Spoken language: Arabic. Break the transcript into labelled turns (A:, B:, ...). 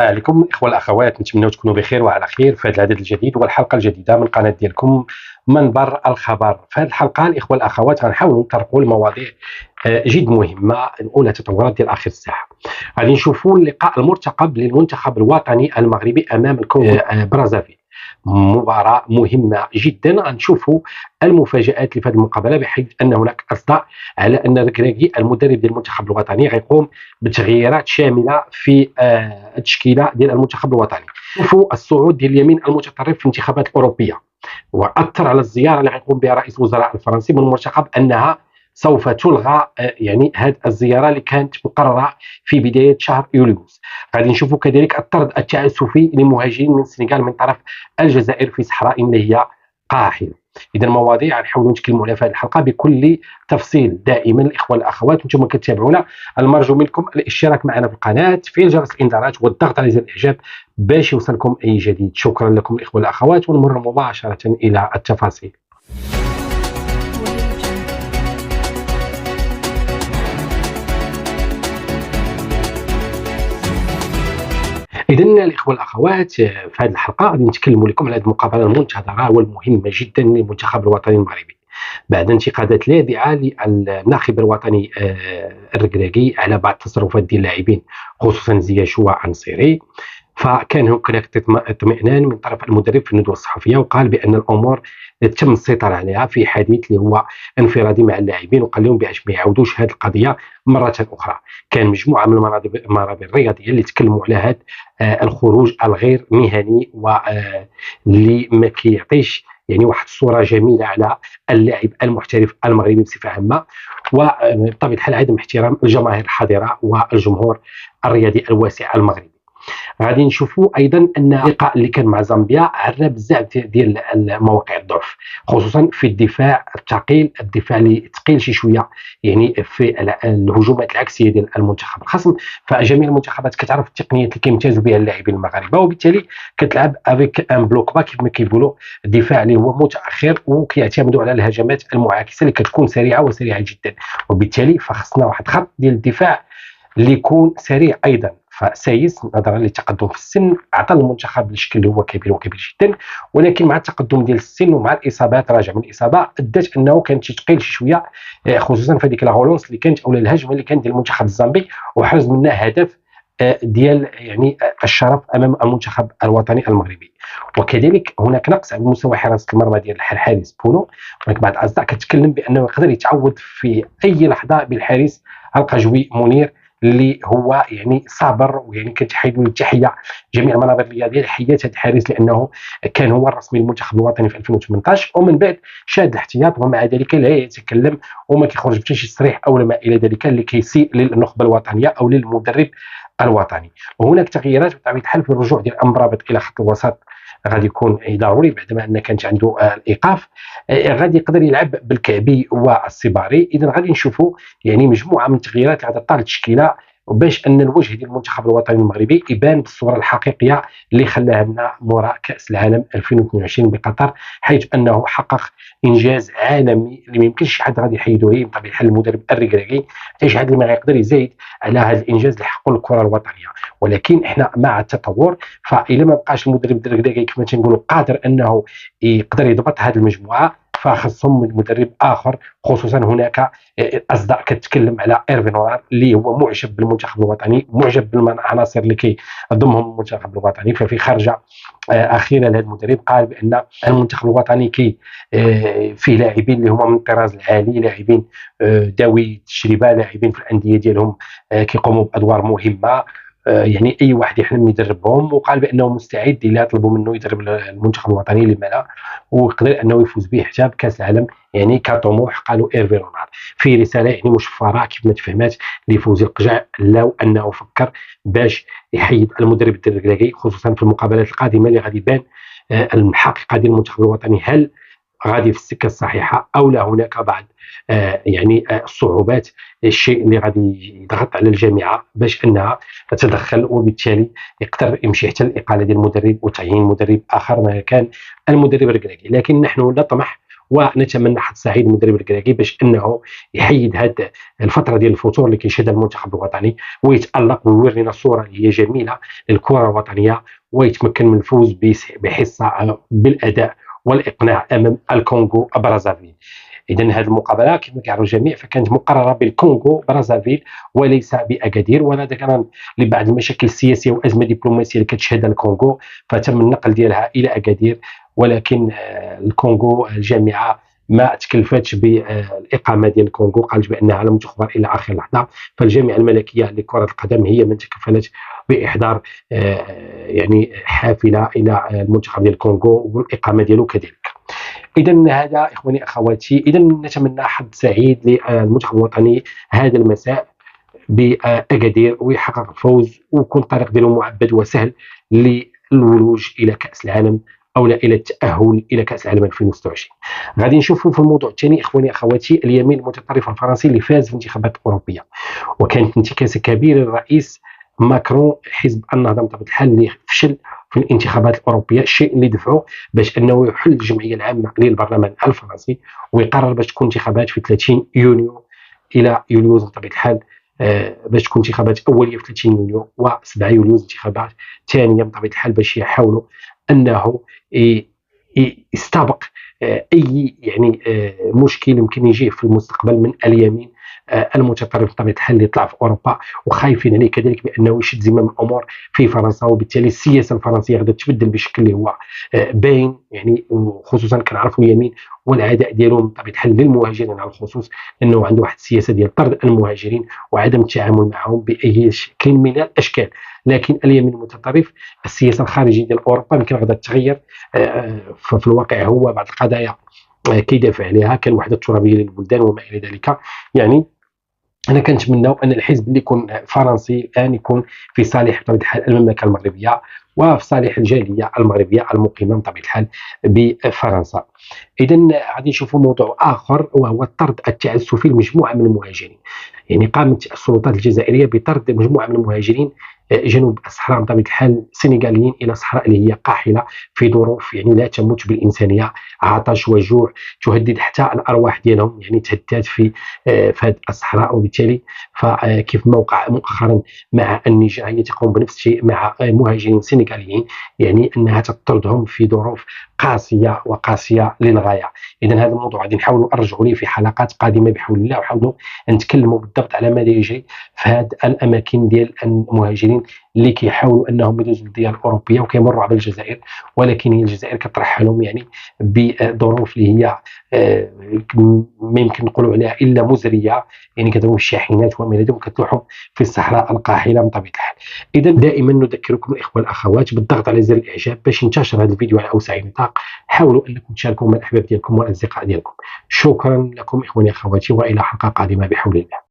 A: عليكم الإخوة الأخوات، نتمنى تكونوا بخير وعلى خير في هذا العدد الجديد والحلقة الجديدة من قناة ديالكم منبر الخبر. في هذه الحلقة الإخوة الأخوات غنحاولوا نطرقوا لمواضيع جد مهمة، الأولى تطورات ديال آخر الساحة. غادي نشوفوا اللقاء المرتقب للمنتخب الوطني المغربي أمام الكونغو برازافيل، مباراة مهمة جدا. غنشوفوا المفاجآت في هذه المقابلة، بحيث أن هناك أصداء على أن ركراكي المدرب ديال المنتخب الوطني غيقوم بتغييرات شاملة في التشكيلة ديال المنتخب الوطني. شوفوا الصعود ديال اليمين المتطرف في الانتخابات الأوروبية، وأثر على الزيارة اللي غيقوم بها رئيس الوزراء الفرنسي. من المرتقب أنها سوف تلغى يعني هذه الزيارة اللي كانت مقررة في بداية شهر يوليوز. غادي نشوفوا كذلك الطرد التعسفي لمهاجرين من السنغال من طرف الجزائر في صحراء اللي هي قاحلة. إذا مواضيع غنحاولوا نتكلموا عليها في هذه الحلقة بكل تفصيل. دائما الإخوة الأخوات وانتم كتابعونا، المرجو منكم الاشتراك معنا في القناة، تفعيل جرس الإنذارات والضغط على زر الإعجاب باش يوصلكم أي جديد. شكرا لكم الإخوة الأخوات، ونمر مباشرة إلى التفاصيل. إذا الإخوة الأخوات، في هذه الحلقة غادي نتكلموا لكم على هذه المقابلة المنتظرة والمهمة جدا للمنتخب الوطني المغربي بعد انتقادات لاذعة للناخب الوطني الركراكي على بعض التصرفات ديال اللاعبين، خصوصا زياشوا عنصري. فكان هناك اطمئنان من طرف المدرب في الندوة الصحفية، وقال بأن الأمور تم السيطرة عليها في حديث اللي هو انفرادي مع اللاعبين، وقال لهم باش ما يعاودوش هذه القضية مرة أخرى. كان مجموعة من المنابر الرياضية اللي تكلموا على هذا الخروج الغير مهني واللي ما كيعطيش يعني واحد الصورة جميلة على اللاعب المحترف المغربي بصفة عامة، وبطبيعة الحال عدم احترام الجماهير الحاضرة والجمهور الرياضي الواسع المغربي. غادي نشوفوا ايضا ان اللقاء اللي كان مع زامبيا عرى بزاف ديال المواقع الضعف، خصوصا في الدفاع الثقيل، الدفاع اللي ثقيل شي شويه يعني في الهجومات العكسيه ديال المنتخب الخصم. فجميع المنتخبات كتعرف التقنيات اللي كيمتازوا بها اللاعبين المغاربه، وبالتالي كتلعب افيك ان بلوك با كيف ما كيقولوا، دفاع اللي هو متاخر وكيعتمدوا على الهجمات المعاكسه اللي كتكون سريعه وسريعه جدا. وبالتالي فخصنا واحد خط ديال الدفاع اللي يكون سريع ايضا. فسايس نظرا للتقدم في السن اعطى المنتخب الشكل اللي هو كبير وكبير جدا، ولكن مع التقدم ديال السن ومع الاصابات، راجع من الاصابه، ادت انه كان ثقيل شي شويه، خصوصا في هذيك لاغولونس اللي كانت اولا الهجمه اللي كانت ديال المنتخب الزامبي، وحرز منها هدف ديال يعني الشرف امام المنتخب الوطني المغربي. وكذلك هناك نقص على مستوى حراسه المرمى ديال الحارس بونو. هناك بعض الاصداء كتكلم بانه يقدر يتعوض في اي لحظه بالحارس القجوي منير، اللي هو يعني صابر، ويعني كنتحيد له التحيه جميع المنابر الرياضيه لحياه هذا الحارس، لانه كان هو الرسمي للمنتخب الوطني في 2018 ومن بعد شاد الاحتياط، ومع ذلك لا يتكلم وما كيخرج بحتى شي تصريح او ما الى ذلك اللي كيسيء للنخبه الوطنيه او للمدرب الوطني. وهناك تغييرات بطبيعه الحال في الرجوع ديال امرابط الى خط الوسط، غادي يكون ضروري بعدما ان كانت عنده الايقاف. غادي يقدر يلعب بالكعبي والصباري. اذا غادي نشوفوا يعني مجموعه من التغييرات على طال التشكيله، باش ان الوجه ديال المنتخب الوطني المغربي يبان بالصوره الحقيقيه اللي خلاها لنا موراء كاس العالم 2022 بقطر، حيث انه حقق انجاز عالمي اللي ما يمكنش شي حد غادي يحيدو ليه بطبيعه الحال المدرب الركراكي، حتى شي حد اللي ما يقدر يزيد على هذا الانجاز اللي حققه الكره الوطنيه. ولكن احنا مع التطور، فإلا ما بقاش المدرب الركراكي كما تنقولوا قادر انه يقدر يضبط هذه المجموعه، فخصهم مدرب اخر. خصوصا هناك اصداء كتكلم على ايرفي نورار اللي هو معجب بالمنتخب الوطني، معجب بالعناصر اللي كيضمهم المنتخب الوطني. ففي خرجه اخيره لهذا المدرب قال بان المنتخب الوطني كي فيه لاعبين اللي هما من الطراز العالي، لاعبين ذوي التجربه، لاعبين في الانديه ديالهم كيقوموا بادوار مهمه، يعني اي واحد يحلم يدربهم. وقال بانه مستعد الا طلبوا منه يدرب المنتخب الوطني لما لا، ويقدر انه يفوز به حتى بكاس العالم يعني كطموح. قالوا ايرفي رونالد في رساله يعني مشفره كيف ما تفهمات لفوزي القجع، لو انه فكر باش يحيد المدرب الركراكي، خصوصا في المقابلات القادمه اللي غادي يبان الحقيقه ديال المنتخب الوطني، هل غادي في السكه الصحيحه او لا هناك بعض يعني الصعوبات، الشيء اللي غادي يضغط على الجامعه باش انها تتدخل، وبالتالي يقدر يمشي حتى الاقاله ديال المدرب وتعيين مدرب اخر ما كان المدرب الركراكي. لكن نحن نطمح ونتمنى حظ سعيد المدرب الكراكي باش انه يحيد هذه الفتره ديال الفتور اللي كيشهدها المنتخب الوطني، ويتالق ويورينا صوره اللي هي جميله للكره الوطنيه، ويتمكن من الفوز بحصه بالاداء والاقناع امام الكونغو برازافيل. اذا هذه المقابله كما كيعرفوا الجميع فكانت مقرره بالكونغو برازافيل وليس باكادير، ونظرا لبعض المشاكل السياسيه والازمه الدبلوماسيه اللي كتشهدها الكونغو فتم النقل ديالها الى اكادير، ولكن الكونغو الجامعه ما تكلفتش بالاقامه ديال الكونغو، قالت بانها لم تخبر الى اخر لحظه، فالجامعه الملكيه لكره القدم هي من تكفلت باحضار يعني حافله الى المنتخب ديال الكونغو والاقامه ديالو كذلك. اذا هذا اخواني اخواتي، اذا نتمنى حظ سعيد للمنتخب الوطني هذا المساء باكادير ويحقق الفوز ويكون الطريق ديالو معبد وسهل للولوج الى كاس العالم او لا الى التاهل الى كاس العالم 2026. غادي نشوفوا في الموضوع الثاني اخواني اخواتي اليمين المتطرف الفرنسي اللي فاز في الانتخابات الاوروبيه، وكانت انتكاسه كبيره للرئيس ماكرون حزب النهضه بطبيعه الحال اللي فشل في الانتخابات الاوروبيه، الشيء اللي دفعه باش انه يحل الجمعيه العامه للبرلمان الفرنسي ويقرر باش تكون انتخابات في 30 يونيو الى يوليوز بطبيعه الحال، باش تكون انتخابات اوليه في 30 يونيو و7 يوليوز انتخابات ثانيه بطبيعه الحال باش يحاولوا انه يستبق اي يعني مشكل يمكن يجيه في المستقبل من اليمين المتطرف بطبيعه الحال اللي طلع في اوروبا، وخايفين عليه كذلك بانه يشد زمام الامور في فرنسا، وبالتالي السياسه الفرنسيه غادي تبدل بشكل اللي هو باين، يعني خصوصا كنعرفوا اليمين والعداء ديالهم بطبيعه الحال للمهاجرين على الخصوص، انه عنده واحد السياسه ديال طرد المهاجرين وعدم التعامل معهم باي شكل من الاشكال. لكن اليمين المتطرف السياسه الخارجيه ديال اوروبا يمكن غادي تتغير، ففي الواقع هو بعض القضايا كيدافع عليها كالوحده الترابيه للبلدان وما الى ذلك. يعني انا كنتمناو ان الحزب اللي يكون فرنسي الان يكون في صالح بطبيعه الحال المملكه المغربيه وفي صالح الجاليه المغربيه المقيمه بطبيعه الحال بفرنسا. اذا غادي نشوفوا موضوع اخر وهو الطرد التعسفي لمجموعه من المهاجرين. يعني قامت السلطات الجزائريه بطرد مجموعه من المهاجرين جنوب الصحراء بطبيعه الحال السنغاليين الى صحراء اللي هي قاحله في ظروف يعني لا تمت بالانسانيه، عطش وجوع تهدد حتى الارواح ديالهم، يعني تهددت في هذه الصحراء. وبالتالي فكيف ما وقع مؤخرا مع النيجر هي تقوم بنفس الشيء مع مهاجرين سنغاليين، يعني انها تطردهم في ظروف قاسيه وقاسيه للغايه. اذا هذا الموضوع غادي نحاولوا نرجعوا ليه في حلقات قادمه بحول الله، ونحاولوا نتكلموا بالضبط على ماذا يجري في هذه الاماكن ديال المهاجرين اللي كيحاولوا انهم يدوزوا للديار الاوروبيه وكيمروا على الجزائر، ولكن هي الجزائر كترحلهم يعني بظروف اللي هي ما يمكن نقولوا عليها الا مزريه، يعني كتعوم الشاحنات وما الى ذلك وكتلوحهم في الصحراء القاحله بطبيعه الحال. اذا دائما نذكركم الاخوه والاخوات بالضغط على زر الاعجاب باش ينتشر هذا الفيديو على اوسع نطاق. حاولوا انكم تشاركوا مع الاحباب ديالكم والاصدقاء ديالكم. شكرا لكم اخواني اخواتي، والى حلقه قادمه بحول الله.